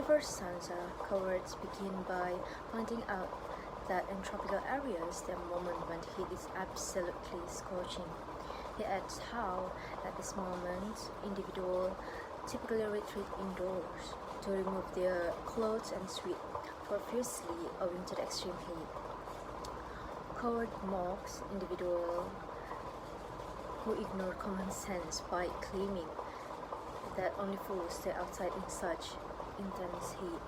first stanza, Cowards begin by pointing out that in tropical areas, the moment when heat is absolutely scorching. He adds how, at this moment, individuals typically retreat indoors to remove their clothes and sweat profusely owing to the extreme heat. Coward mocks individuals who ignore common sense by claiming that only fools stay outside in such intense heat.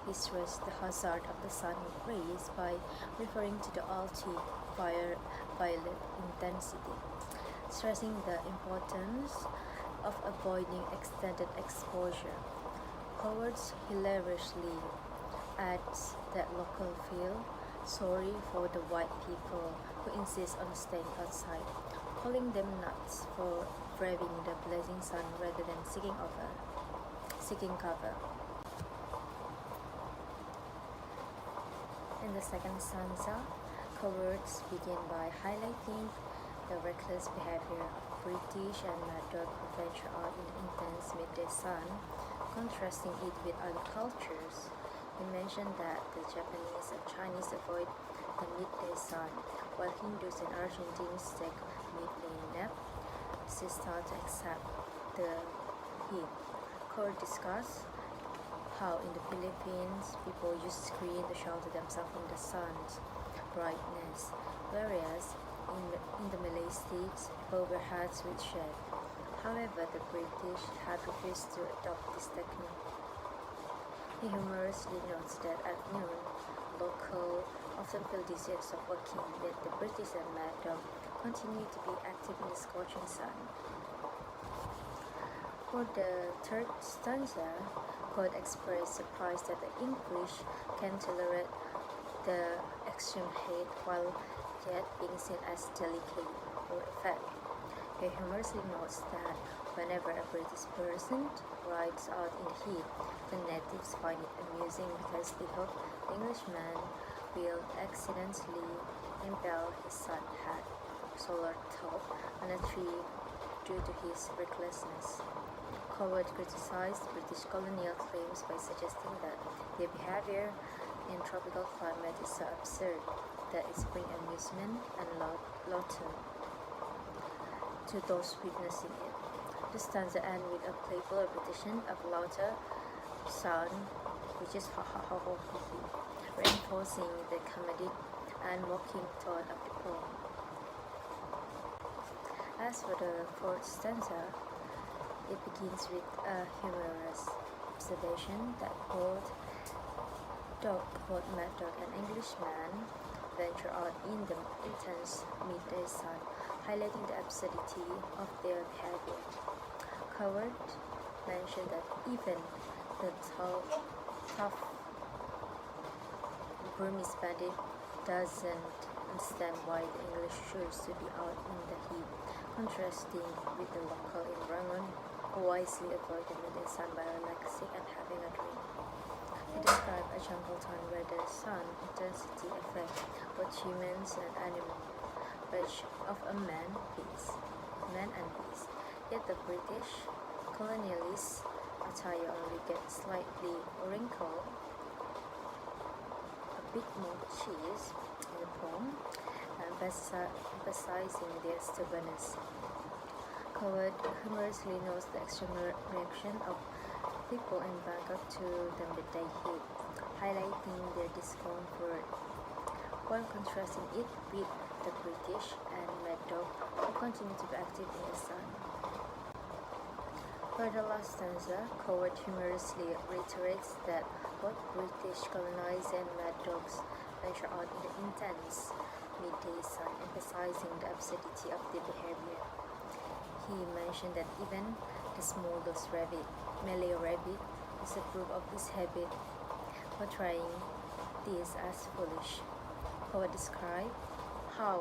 He stressed the hazard of the sun rays by referring to the ultraviolet intensity, stressing the importance of avoiding extended exposure. Howard hilariously adds that locals feel sorry for the white people who insist on staying outside, calling them nuts for braving the blazing sun rather than seeking cover. In the second stanza, Cowards begin by highlighting the reckless behavior of British and Mad Dog who venture out in the intense midday sun, contrasting it with other cultures. He mentioned that the Japanese and Chinese avoid the midday sun, while Hindus and Argentines take midday nap. They start to accept the heat. Core discussed how in the Philippines people use screen to shelter themselves from the sun's brightness, whereas in the Malay states people wear hats with shade. However, the British had refused to adopt this technique. He humorously notes that at noon, locals often feel dizziness of walking, yet the British and Mad Dog continue to be active in the scorching sun. For the third stanza, Code expressed surprise that the English can tolerate the extreme heat while yet being seen as delicate or effect. He humorously notes that whenever a British person rides out in the heat, the natives find it amusing because they hope the Englishman will accidentally impale his sun hat, solar top, on a tree due to his recklessness. Coward criticized British colonial claims by suggesting that their behavior in tropical climate is so absurd that it brings amusement and laughter to those witnessing it. The stanza ends with a playful repetition of louder sound, which is ha ha ha ho he he, reinforcing the comedic and mocking tone of the poem. As for the fourth stanza, it begins with a humorous observation that both Mad Dog and Englishman venture out in the intense midday sun, highlighting the absurdity of their behavior. Coward mentioned that even the tough Burmese bandit doesn't understand why the English choose to be out in the heat, contrasting with the local in Rangoon who wisely avoid the midday sun by relaxing and having a drink. He described a jungle town where the sun intensity affects both humans and animals, which of a man and beast. Yet the British colonialists' attire only gets slightly wrinkled, a bit more cheese in the poem, emphasizing their stubbornness. Coward humorously notes the extreme reaction of people in Bangkok to the midday heat, highlighting their discomfort, while contrasting it with the British and Mad Dog who continue to be active in the sun. For the last stanza, Coward humorously reiterates that both British colonizers and Mad Dogs venture out in the intense midday sun, emphasizing the absurdity of their behavior. He mentioned that even the smallest rabbit, Malay rabbit, disapprove of this habit, portraying this as foolish. Howard described how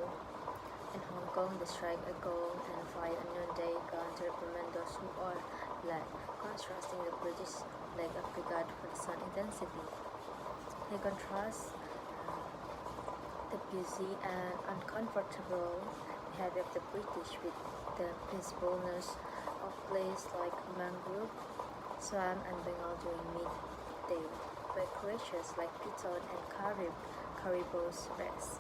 in Hong Kong they strike a gong and fire a noonday gun to reprimand those who are black, contrasting the British lack of regard for the sun intensity. He contrasts the busy and uncomfortable behavior of the British with the peacefulness of places like Mangrove, Swamp and Bengal during midday day, where creatures like piton and caribous rest.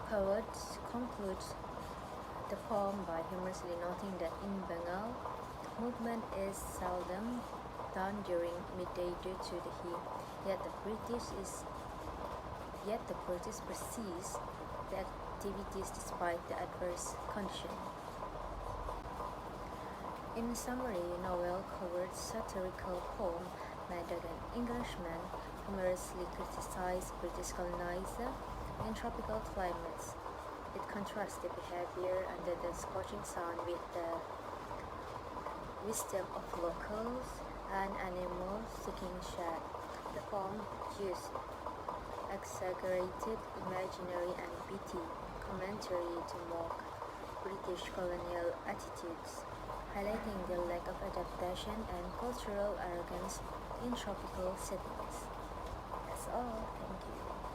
Howard concludes the poem by humorously noting that in Bengal, movement is seldom done during midday due to the heat, yet the British perceives the activities despite the adverse condition. In summary, Noel Coward's satirical poem, Neither an Englishman, humorously criticized British colonizer in tropical climates. It contrasts the behavior under the scorching sun with the wisdom of locals and animals seeking shade. The poem used exaggerated imaginary and witty commentary to mock British colonial attitudes, highlighting the lack of adaptation and cultural arrogance in tropical settings. That's all. Thank you.